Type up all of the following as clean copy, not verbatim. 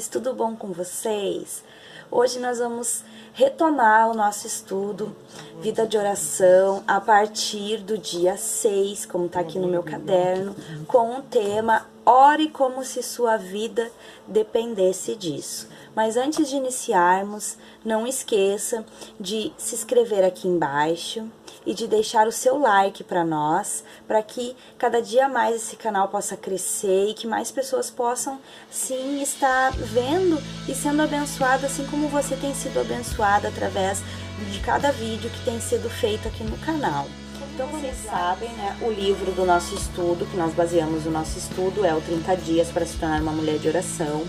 irmãs, tudo bom com vocês? Hoje nós vamos retomar o nosso estudo, vida de oração, a partir do dia 6, como está aqui no meu caderno, com o tema Ore como se sua vida dependesse disso. Mas antes de iniciarmos, não esqueça de se inscrever aqui embaixo e de deixar o seu like para nós, para que cada dia mais esse canal possa crescer e que mais pessoas possam sim estar vendo e sendo abençoadas, assim como você tem sido abençoada através de cada vídeo que tem sido feito aqui no canal. Então vocês sabem, né, o livro do nosso estudo, que nós baseamos o nosso estudo, é o 30 Dias para se tornar uma mulher de oração.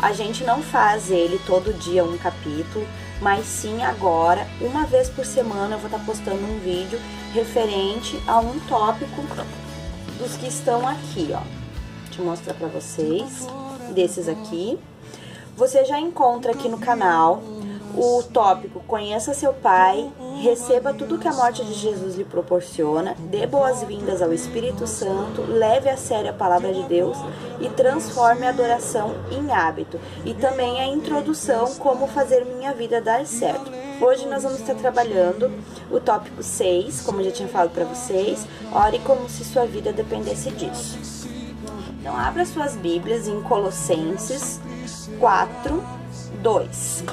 A gente não faz ele todo dia um capítulo, mas sim agora, uma vez por semana, eu vou estar postando um vídeo referente a um tópico dos que estão aqui, ó. Deixa eu mostrar pra vocês, desses aqui. Você já encontra aqui no canal o tópico Conheça seu Pai, receba tudo que a morte de Jesus lhe proporciona, dê boas-vindas ao Espírito Santo, leve a sério a palavra de Deus e transforme a adoração em hábito. E também a introdução Como fazer minha vida dar certo. Hoje nós vamos estar trabalhando o tópico 6, como eu já tinha falado para vocês, ore como se sua vida dependesse disso. Então abra suas Bíblias em Colossenses 4:2.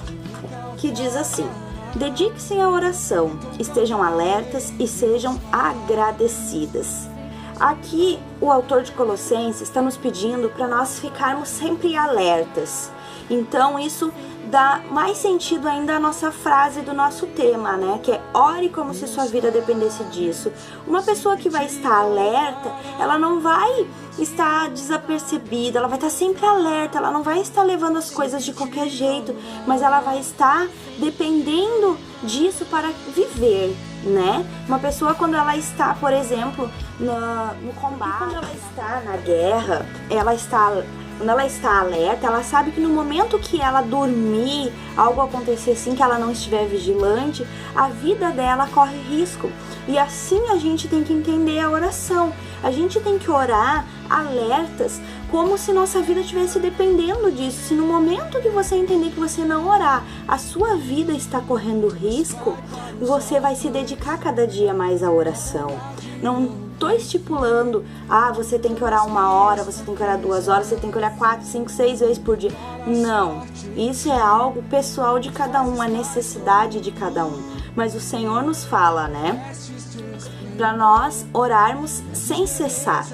Que diz assim: dedique-se à oração, estejam alertas e sejam agradecidas. Aqui o autor de Colossenses está nos pedindo para nós ficarmos sempre alertas. Então isso dá mais sentido ainda à nossa frase do nosso tema, né? Que é ore como se sua vida dependesse disso. Uma pessoa que vai estar alerta, ela não vai estar desapercebida, ela vai estar sempre alerta, ela não vai estar levando as coisas de qualquer jeito, mas ela vai estar dependendo disso para viver, né? Uma pessoa quando ela está, por exemplo, no combate, quando ela está na guerra, quando ela está alerta, ela sabe que no momento que ela dormir, algo acontecer assim, que ela não estiver vigilante, a vida dela corre risco. E assim a gente tem que entender a oração. A gente tem que orar alertas, como se nossa vida estivesse dependendo disso. Se no momento que você entender que você não orar, a sua vida está correndo risco, você vai se dedicar cada dia mais à oração. Não estou estipulando, você tem que orar 1 hora, você tem que orar 2 horas, você tem que orar 4, 5, 6 vezes por dia. Não, isso é algo pessoal de cada um, a necessidade de cada um. Mas o Senhor nos fala, né, para nós orarmos sem cessar.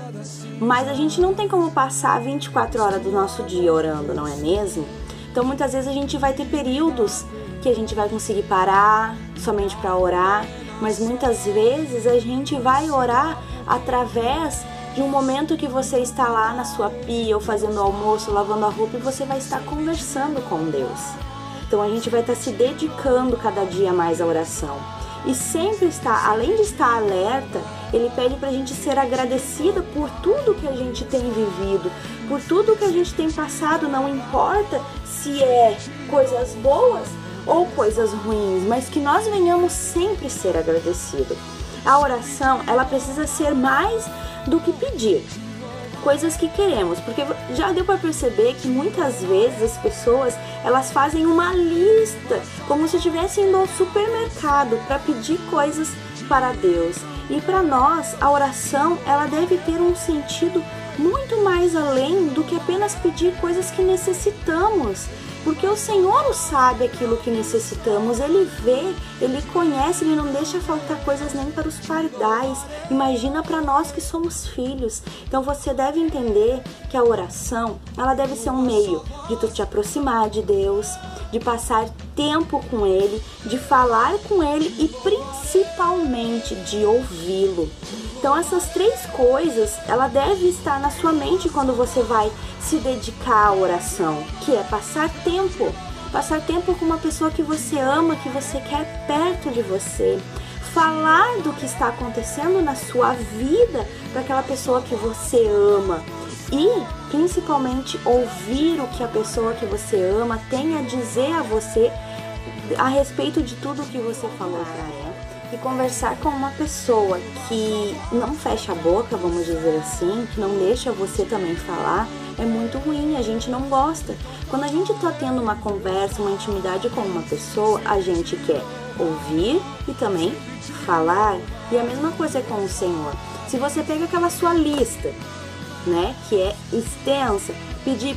Mas a gente não tem como passar 24 horas do nosso dia orando, não é mesmo? Então muitas vezes a gente vai ter períodos que a gente vai conseguir parar somente para orar, mas muitas vezes a gente vai orar através de um momento que você está lá na sua pia, ou fazendo almoço, lavando a roupa, e você vai estar conversando com Deus. Então a gente vai estar se dedicando cada dia mais à oração. E sempre está, além de estar alerta, ele pede para a gente ser agradecida por tudo que a gente tem vivido, por tudo que a gente tem passado, não importa se é coisas boas ou coisas ruins, mas que nós venhamos sempre ser agradecidos. A oração, ela precisa ser mais do que pedir coisas que queremos, porque já deu para perceber que muitas vezes as pessoas, elas fazem uma lista, como se estivessem indo ao supermercado para pedir coisas para Deus. E para nós, a oração, ela deve ter um sentido muito mais além do que apenas pedir coisas que necessitamos. Porque o Senhor sabe aquilo que necessitamos, Ele vê, Ele conhece, Ele não deixa faltar coisas nem para os pardais. Imagina para nós que somos filhos. Então você deve entender que a oração, ela deve ser um meio de tu te aproximar de Deus, de passar tempo com Ele, de falar com Ele e principalmente de ouvi-lo. Então essas 3 coisas, ela deve estar na sua mente quando você vai se dedicar à oração, que é passar tempo com uma pessoa que você ama, que você quer perto de você, falar do que está acontecendo na sua vida para aquela pessoa que você ama e principalmente ouvir o que a pessoa que você ama tem a dizer a você a respeito de tudo que você falou para ela. E conversar com uma pessoa que não fecha a boca, vamos dizer assim, que não deixa você também falar, é muito ruim, a gente não gosta. Quando a gente tá tendo uma conversa, uma intimidade com uma pessoa, a gente quer ouvir e também falar. E a mesma coisa é com o Senhor. Se você pega aquela sua lista, né, que é extensa, pedir,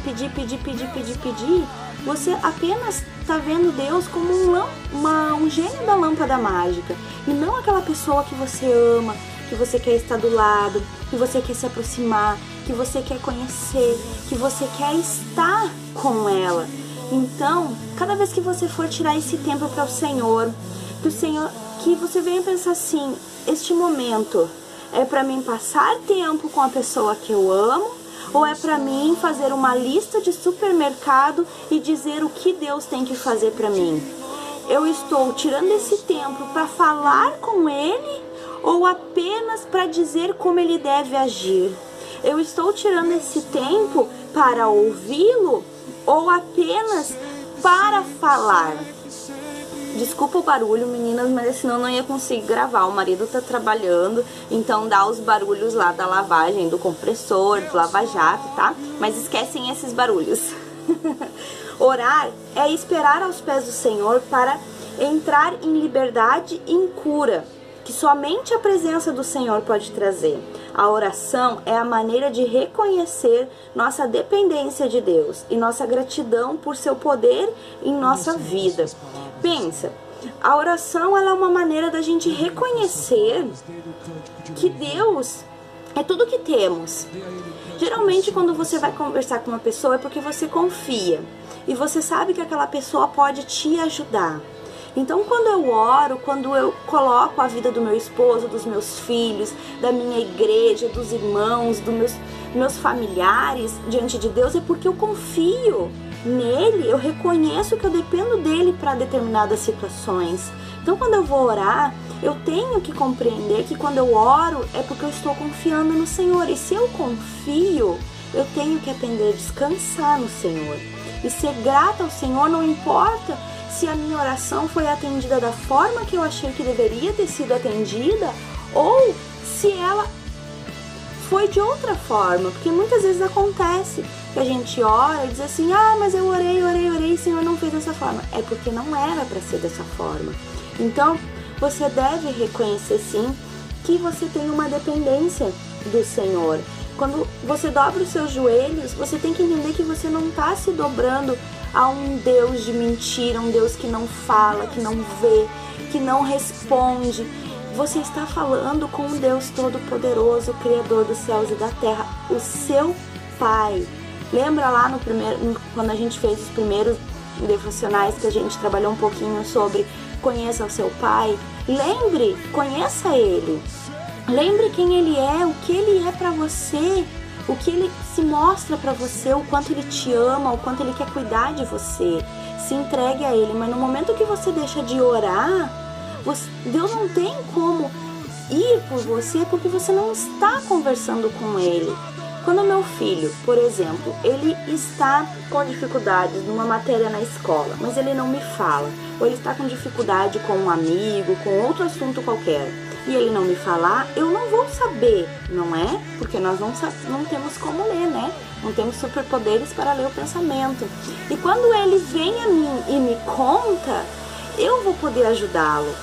você apenas está vendo Deus como um gênio da lâmpada mágica, e não aquela pessoa que você ama, que você quer estar do lado, que você quer se aproximar, que você quer conhecer, que você quer estar com ela. Então, cada vez que você for tirar esse tempo para o Senhor, que você venha pensar assim: este momento é para mim passar tempo com a pessoa que eu amo, ou é para mim fazer uma lista de supermercado e dizer o que Deus tem que fazer para mim? Eu estou tirando esse tempo para falar com Ele, ou apenas para dizer como Ele deve agir? Eu estou tirando esse tempo para ouvi-lo, ou apenas para falar? Desculpa o barulho, meninas, mas senão não ia conseguir gravar. O marido tá trabalhando, então dá os barulhos lá da lavagem, do compressor, do lava-jato, tá? Mas esquecem esses barulhos. Orar é esperar aos pés do Senhor para entrar em liberdade e em cura, que somente a presença do Senhor pode trazer. A oração é a maneira de reconhecer nossa dependência de Deus e nossa gratidão por seu poder em nossa vida. Pensa, a oração ela é uma maneira da gente reconhecer que Deus é tudo que temos. Geralmente quando você vai conversar com uma pessoa é porque você confia e você sabe que aquela pessoa pode te ajudar. Então quando eu oro, quando eu coloco a vida do meu esposo, dos meus filhos, da minha igreja, dos irmãos, dos meus familiares diante de Deus, é porque eu confio nele, eu reconheço que eu dependo dele para determinadas situações. Então quando eu vou orar, eu tenho que compreender que quando eu oro é porque eu estou confiando no Senhor. E se eu confio, eu tenho que aprender a descansar no Senhor e ser grata ao Senhor, não importa se a minha oração foi atendida da forma que eu achei que deveria ter sido atendida, ou se ela foi de outra forma, porque muitas vezes acontece que a gente ora e diz assim: ah, mas eu orei, e o Senhor não fez dessa forma. É porque não era para ser dessa forma. Então, você deve reconhecer sim que você tem uma dependência do Senhor. Quando você dobra os seus joelhos, você tem que entender que você não está se dobrando a um Deus de mentira, um Deus que não fala, que não vê, que não responde. Você está falando com um Deus todo-poderoso, Criador dos céus e da terra, o seu Pai. Lembra lá quando a gente fez os primeiros devocionais que a gente trabalhou um pouquinho sobre conheça o seu Pai? Lembre, conheça Ele. Lembre quem Ele é, o que Ele é para você, o que Ele se mostra para você, o quanto Ele te ama, o quanto Ele quer cuidar de você. Se entregue a Ele, mas no momento que você deixa de orar, Deus não tem como ir por você porque você não está conversando com Ele. Quando meu filho, por exemplo, ele está com dificuldades numa matéria na escola, mas ele não me fala, ou ele está com dificuldade com um amigo, com outro assunto qualquer, e ele não me falar, eu não vou saber, não é? Porque nós não temos como ler, né? Não temos superpoderes para ler o pensamento. E quando ele vem a mim e me conta, eu vou poder ajudá-lo.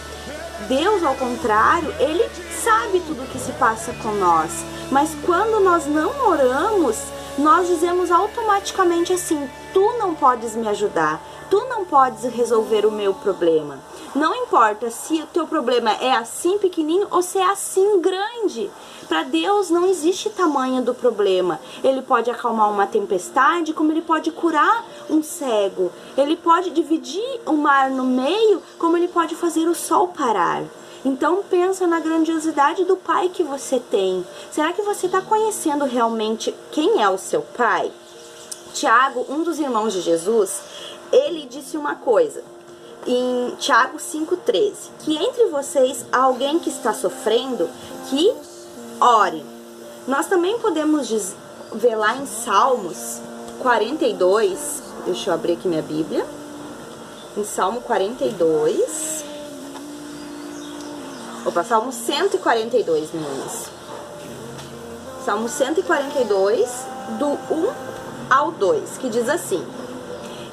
Deus, ao contrário, Ele sabe tudo o que se passa com nós. Mas quando nós não oramos, nós dizemos automaticamente assim: tu não podes me ajudar, tu não podes resolver o meu problema. Não importa se o teu problema é assim pequenininho ou se é assim grande. Para Deus não existe tamanho do problema. Ele pode acalmar uma tempestade, como Ele pode curar um cego. Ele pode dividir o mar no meio, como Ele pode fazer o sol parar. Então pensa na grandiosidade do Pai que você tem. Será que você está conhecendo realmente quem é o seu Pai? Tiago, um dos irmãos de Jesus, ele disse uma coisa em Tiago 5,13, que entre vocês há alguém que está sofrendo, que ore. Nós também podemos ver lá em Salmos 42, deixa eu abrir aqui minha Bíblia, em Salmo 42, Opa, Salmo 142, meninas. Salmo 142, do 1 ao 2, que diz assim: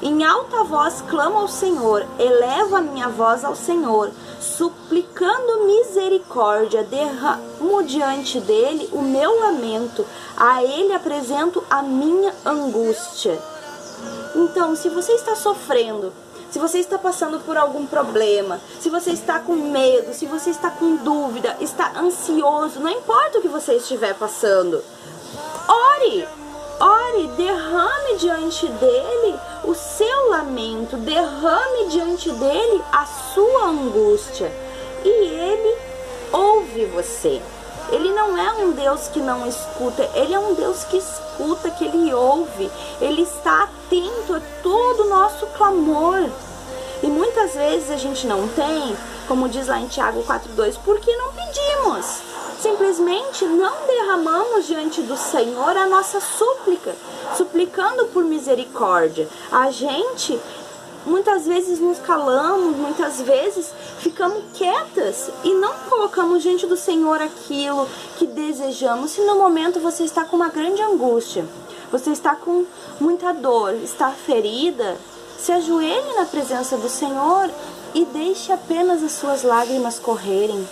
em alta voz clamo ao Senhor, elevo a minha voz ao Senhor, suplicando misericórdia, derramo diante dele o meu lamento, a ele apresento a minha angústia. Então, se você está sofrendo, se você está passando por algum problema, se você está com medo, se você está com dúvida, está ansioso, não importa o que você estiver passando, ore, derrame diante dele o seu lamento, derrame diante dele a sua angústia, e ele ouve você. Ele não é um Deus que não escuta, ele é um Deus que escuta, que ele ouve, ele está atento a todo o nosso clamor. E muitas vezes a gente não tem, como diz lá em Tiago 4,2, porque não pedimos. Simplesmente não derramamos diante do Senhor a nossa súplica, suplicando por misericórdia. A gente muitas vezes nos calamos, muitas vezes ficamos quietas e não colocamos diante do Senhor aquilo que desejamos. Se no momento você está com uma grande angústia, você está com muita dor, está ferida, se ajoelhe na presença do Senhor e deixe apenas as suas lágrimas correrem.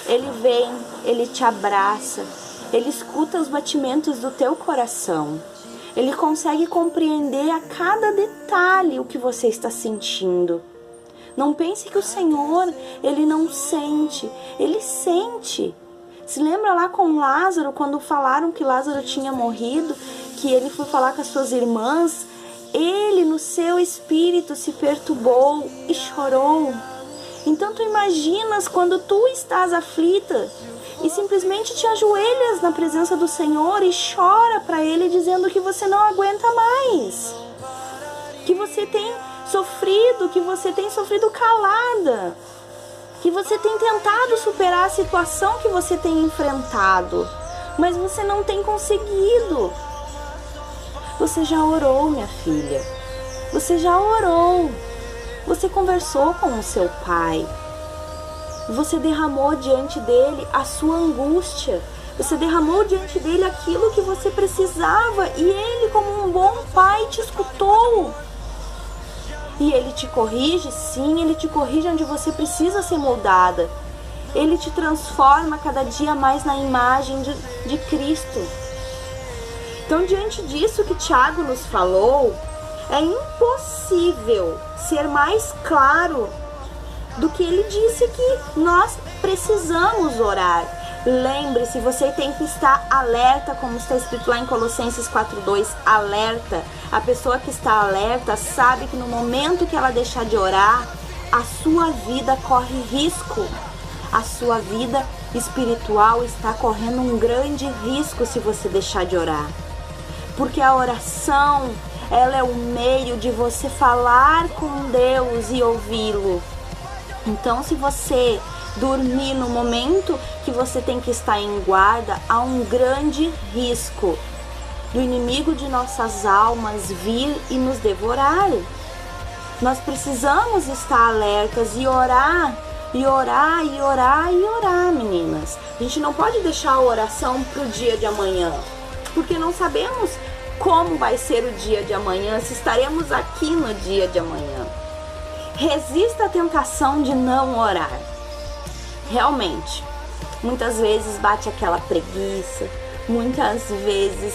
Ele vem, ele te abraça, ele escuta os batimentos do teu coração. Ele consegue compreender a cada detalhe o que você está sentindo. Não pense que o Senhor, ele não sente, ele sente. Se lembra lá com Lázaro, quando falaram que Lázaro tinha morrido, que ele foi falar com as suas irmãs, ele no seu espírito se perturbou e chorou. Então tu imaginas quando tu estás aflita e simplesmente te ajoelhas na presença do Senhor e chora para Ele dizendo que você não aguenta mais, que você tem sofrido calada, que você tem tentado superar a situação que você tem enfrentado, mas você não tem conseguido. Você já orou, minha filha, você já orou, você conversou com o seu pai. Você derramou diante dele a sua angústia. Você derramou diante dele aquilo que você precisava. E ele, como um bom pai, te escutou. E ele te corrige, sim, ele te corrige onde você precisa ser moldada. Ele te transforma cada dia mais na imagem de Cristo. Então, diante disso que Tiago nos falou, é impossível ser mais claro do que ele disse que nós precisamos orar. Lembre-se, você tem que estar alerta, como está escrito lá em Colossenses 4,2, alerta. A pessoa que está alerta sabe que no momento que ela deixar de orar, a sua vida corre risco. A sua vida espiritual está correndo um grande risco se você deixar de orar. Porque a oração, ela é o meio de você falar com Deus e ouvi-lo. Então, se você dormir no momento que você tem que estar em guarda, há um grande risco do inimigo de nossas almas vir e nos devorar. Nós precisamos estar alertas e orar, meninas. A gente não pode deixar a oração para o dia de amanhã, porque não sabemos como vai ser o dia de amanhã, se estaremos aqui no dia de amanhã. Resista à tentação de não orar. Realmente, muitas vezes bate aquela preguiça, muitas vezes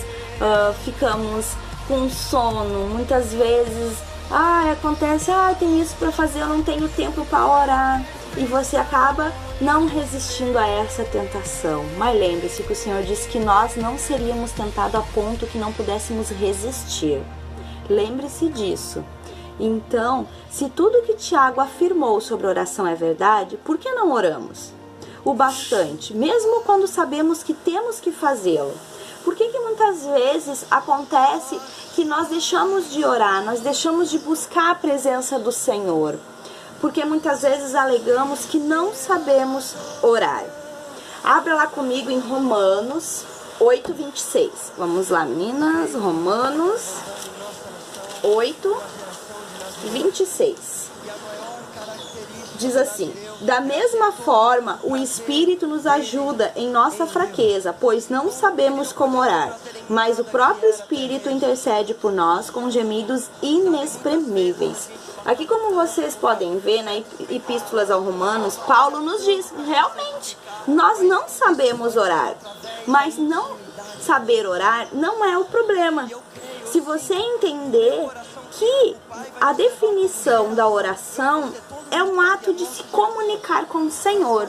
ficamos com sono, muitas vezes acontece, tem isso para fazer, eu não tenho tempo para orar, e você acaba não resistindo a essa tentação. Mas lembre-se que o Senhor disse que nós não seríamos tentados a ponto que não pudéssemos resistir. Lembre-se disso. Então, se tudo que Tiago afirmou sobre oração é verdade, por que não oramos o bastante, mesmo quando sabemos que temos que fazê-lo? Por que muitas vezes acontece que nós deixamos de orar, nós deixamos de buscar a presença do Senhor? Porque muitas vezes alegamos que não sabemos orar. Abra lá comigo em Romanos 8:26. Vamos lá, meninas. Romanos 8:26. diz assim: da mesma forma, o Espírito nos ajuda em nossa fraqueza, pois não sabemos como orar, mas o próprio Espírito intercede por nós com gemidos inexprimíveis. Aqui, como vocês podem ver, na Epístolas aos Romanos, Paulo nos diz, realmente, nós não sabemos orar, mas não saber orar não é o problema. Se você entender que a definição da oração é um ato de se comunicar com o Senhor.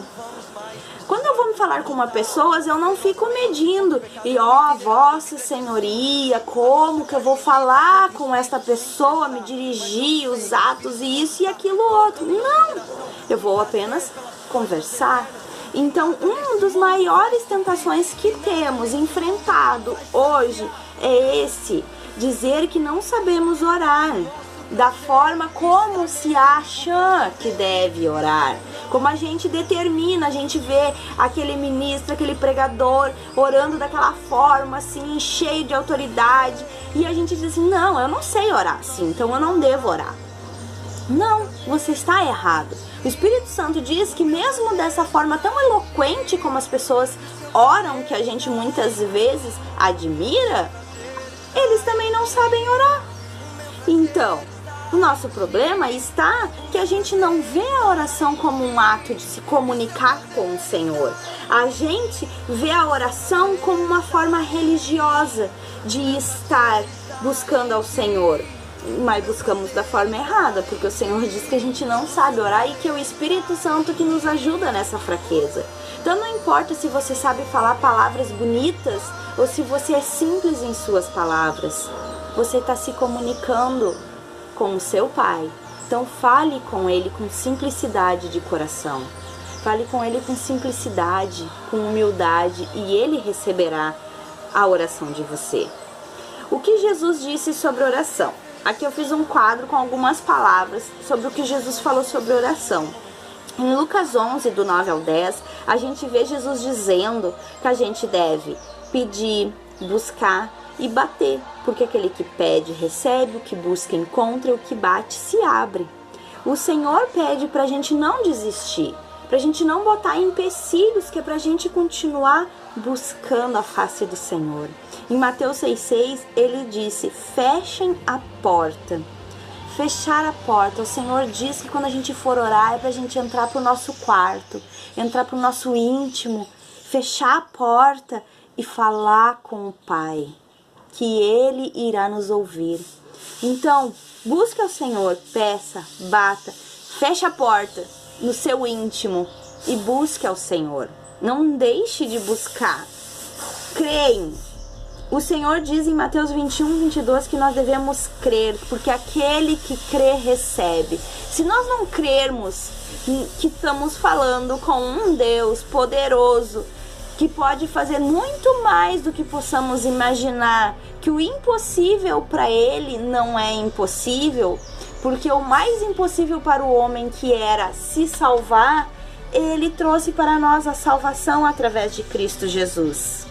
Quando eu vou me falar com uma pessoa, eu não fico medindo. E Vossa Senhoria, como que eu vou falar com esta pessoa, me dirigir, os atos e isso e aquilo outro. Não, eu vou apenas conversar. Então, uma das maiores tentações que temos enfrentado hoje é esse, dizer que não sabemos orar da forma como se acha que deve orar. Como a gente determina, a gente vê aquele ministro, aquele pregador orando daquela forma, assim, cheio de autoridade. E a gente diz assim, não, eu não sei orar assim, então eu não devo orar. Não, você está errado. O Espírito Santo diz que mesmo dessa forma tão eloquente como as pessoas oram, que a gente muitas vezes admira, eles também não sabem orar. Então, o nosso problema está que a gente não vê a oração como um ato de se comunicar com o Senhor. A gente vê a oração como uma forma religiosa de estar buscando ao Senhor. Mas buscamos da forma errada, porque o Senhor diz que a gente não sabe orar e que é o Espírito Santo que nos ajuda nessa fraqueza. Então não importa se você sabe falar palavras bonitas ou se você é simples em suas palavras. Você está se comunicando com o seu Pai. Então fale com Ele com simplicidade de coração. Fale com Ele com simplicidade, com humildade, e Ele receberá a oração de você. O que Jesus disse sobre oração? Aqui eu fiz um quadro com algumas palavras sobre o que Jesus falou sobre oração. Em Lucas 11, do 9 ao 10, a gente vê Jesus dizendo que a gente deve pedir, buscar e bater, porque aquele que pede recebe, o que busca encontra e o que bate se abre. O Senhor pede para a gente não desistir, para a gente não botar empecilhos, que é para a gente continuar buscando a face do Senhor. Em Mateus 6,6 ele disse, fechem a porta. Fechar a porta, o Senhor diz que quando a gente for orar é para a gente entrar para o nosso quarto, entrar para o nosso íntimo, fechar a porta e falar com o Pai, que Ele irá nos ouvir. Então, busque ao Senhor, peça, bata, feche a porta no seu íntimo e busque ao Senhor. Não deixe de buscar. Creia. O Senhor diz em Mateus 21, 22 que nós devemos crer, porque aquele que crê recebe. Se nós não crermos que estamos falando com um Deus poderoso, que pode fazer muito mais do que possamos imaginar, que o impossível para Ele não é impossível, porque o mais impossível para o homem, que era se salvar, Ele trouxe para nós a salvação através de Cristo Jesus.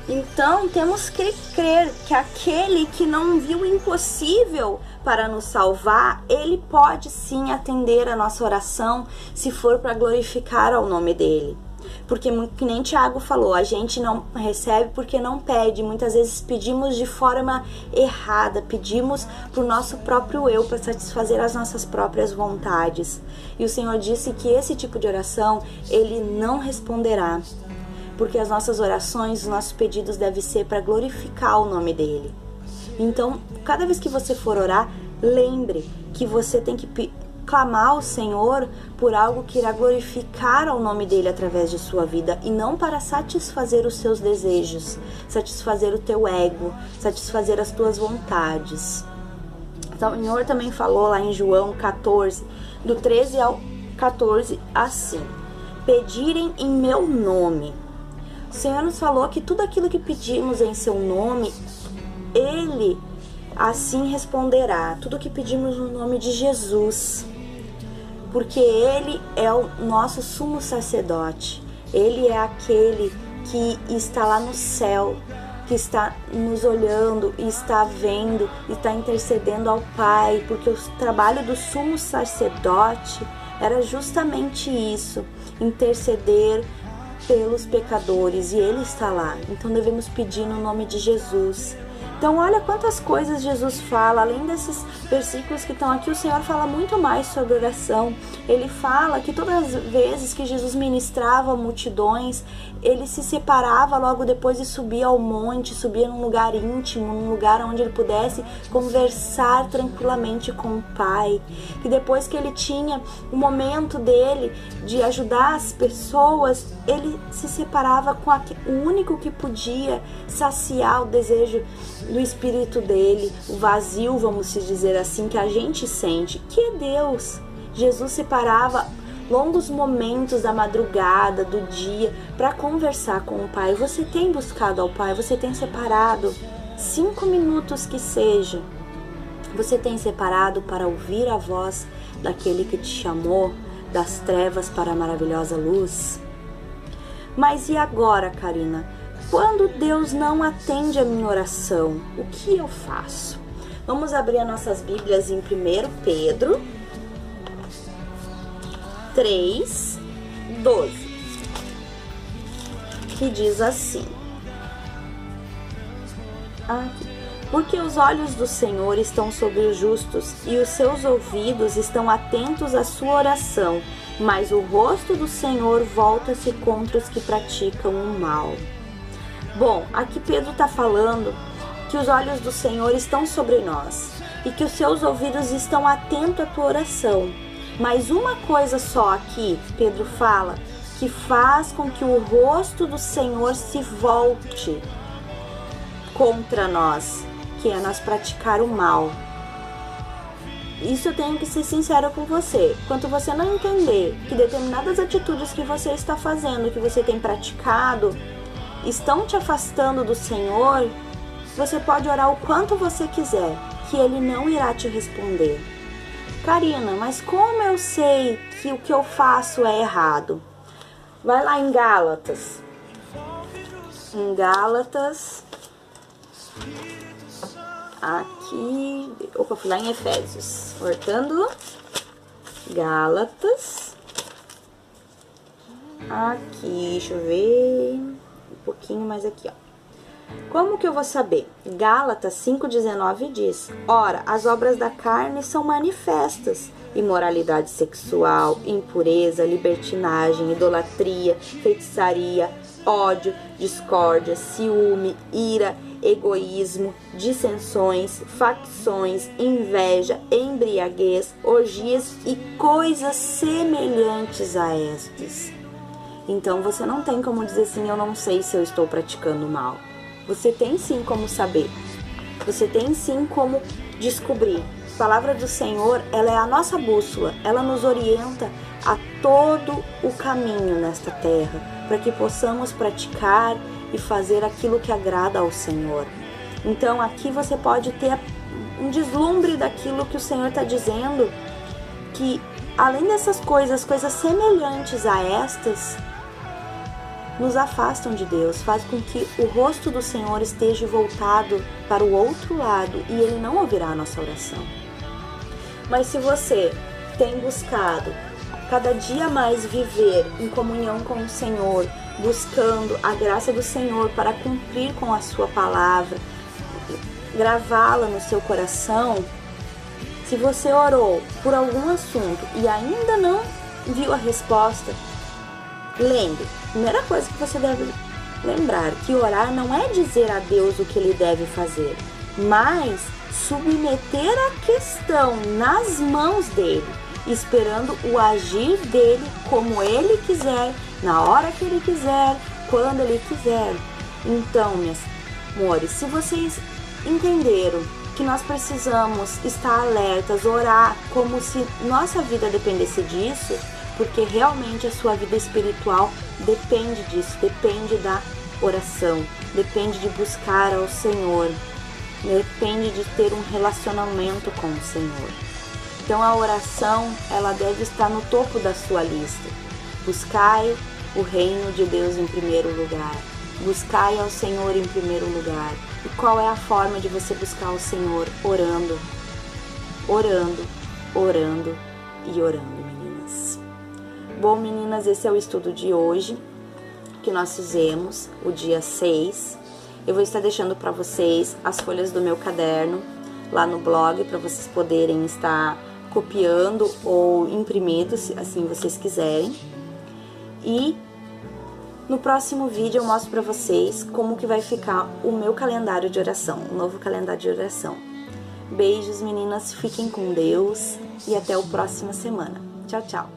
Então, temos que crer que aquele que não viu o impossível para nos salvar, Ele pode sim atender a nossa oração, se for para glorificar ao nome dEle. Porque, que nem Tiago falou, a gente não recebe porque não pede. Muitas vezes pedimos de forma errada, pedimos para o nosso próprio eu, para satisfazer as nossas próprias vontades. E o Senhor disse que esse tipo de oração, Ele não responderá. Porque as nossas orações, os nossos pedidos devem ser para glorificar o nome dEle. Então, cada vez que você for orar, lembre que você tem que clamar ao Senhor por algo que irá glorificar ao nome dEle através de sua vida, e não para satisfazer os seus desejos, satisfazer o teu ego, satisfazer as tuas vontades. Então, o Senhor também falou lá em João 14, do 13 ao 14, assim: pedirem em meu nome. O Senhor nos falou que tudo aquilo que pedimos em seu nome, Ele assim responderá. Tudo que pedimos no nome de Jesus. Porque Ele é o nosso sumo sacerdote. Ele é aquele que está lá no céu, que está nos olhando e está vendo, e está intercedendo ao Pai. Porque o trabalho do sumo sacerdote era justamente isso, interceder pelos pecadores, e Ele está lá. Então devemos pedir no nome de Jesus. Então olha quantas coisas Jesus fala, além desses versículos que estão aqui, o Senhor fala muito mais sobre oração. Ele fala que todas as vezes que Jesus ministrava multidões, Ele se separava logo depois e subia ao monte, subia num lugar íntimo, num lugar onde Ele pudesse conversar tranquilamente com o Pai. Que depois que Ele tinha o momento dele de ajudar as pessoas, Ele se separava com o único que podia saciar o desejo do espírito dele, o vazio, vamos dizer assim, que a gente sente, que é Deus. Jesus separava longos momentos da madrugada, do dia, para conversar com o Pai. Você tem buscado ao Pai? Você tem separado 5 minutos que seja? Você tem separado para ouvir a voz daquele que te chamou das trevas para a maravilhosa luz? Mas e agora, Karina? Quando Deus não atende a minha oração, o que eu faço? Vamos abrir as nossas Bíblias em 1 Pedro 3, 12, que diz assim: porque os olhos do Senhor estão sobre os justos e os seus ouvidos estão atentos à sua oração, mas o rosto do Senhor volta-se contra os que praticam o mal. Bom, aqui Pedro está falando que os olhos do Senhor estão sobre nós e que os seus ouvidos estão atentos à tua oração. Mas uma coisa só aqui, Pedro fala, que faz com que o rosto do Senhor se volte contra nós, que é nós praticar o mal. Isso eu tenho que ser sincera com você. Enquanto você não entender que determinadas atitudes que você está fazendo, que você tem praticado, estão te afastando do Senhor, você pode orar o quanto você quiser, que Ele não irá te responder. Karina, mas como eu sei que o que eu faço é errado? Vai lá em Gálatas. Em Gálatas. Aqui. Opa, fui lá em Efésios. Voltando. Gálatas. Aqui, deixa eu ver. Um pouquinho mais aqui, ó. Como que eu vou saber? Gálatas 5,19 diz: ora, as obras da carne são manifestas: imoralidade sexual, impureza, libertinagem, idolatria, feitiçaria, ódio, discórdia, ciúme, ira, egoísmo, dissensões, facções, inveja, embriaguez, orgias e coisas semelhantes a estas. Então você não tem como dizer assim: eu não sei se eu estou praticando mal. Você tem sim como saber. Você tem sim como descobrir. A palavra do Senhor, ela é a nossa bússola. Ela nos orienta a todo o caminho nesta terra, para que possamos praticar e fazer aquilo que agrada ao Senhor. Então aqui você pode ter um deslumbre daquilo que o Senhor está dizendo, que além dessas coisas semelhantes a estas, nos afastam de Deus, faz com que o rosto do Senhor esteja voltado para o outro lado e Ele não ouvirá a nossa oração. Mas se você tem buscado cada dia mais viver em comunhão com o Senhor, buscando a graça do Senhor para cumprir com a sua palavra, gravá-la no seu coração, se você orou por algum assunto e ainda não viu a resposta, lembre, primeira coisa que você deve lembrar, que orar não é dizer a Deus o que Ele deve fazer, mas submeter a questão nas mãos dEle, esperando o agir dEle como Ele quiser, na hora que Ele quiser, quando Ele quiser. Então, meus amores, se vocês entenderam que nós precisamos estar alertas, orar como se nossa vida dependesse disso, porque realmente a sua vida espiritual depende disso, depende da oração, depende de buscar ao Senhor, depende de ter um relacionamento com o Senhor. Então a oração, ela deve estar no topo da sua lista. Buscai o reino de Deus em primeiro lugar. Buscai ao Senhor em primeiro lugar. E qual é a forma de você buscar o Senhor? Orando, orando, orando e orando, meninas. Bom, meninas, esse é o estudo de hoje, que nós fizemos, o dia 6. Eu vou estar deixando para vocês as folhas do meu caderno lá no blog, para vocês poderem estar copiando ou imprimindo, se assim vocês quiserem. E no próximo vídeo eu mostro para vocês como que vai ficar o meu calendário de oração, o novo calendário de oração. Beijos, meninas, fiquem com Deus e até a próxima semana. Tchau, tchau!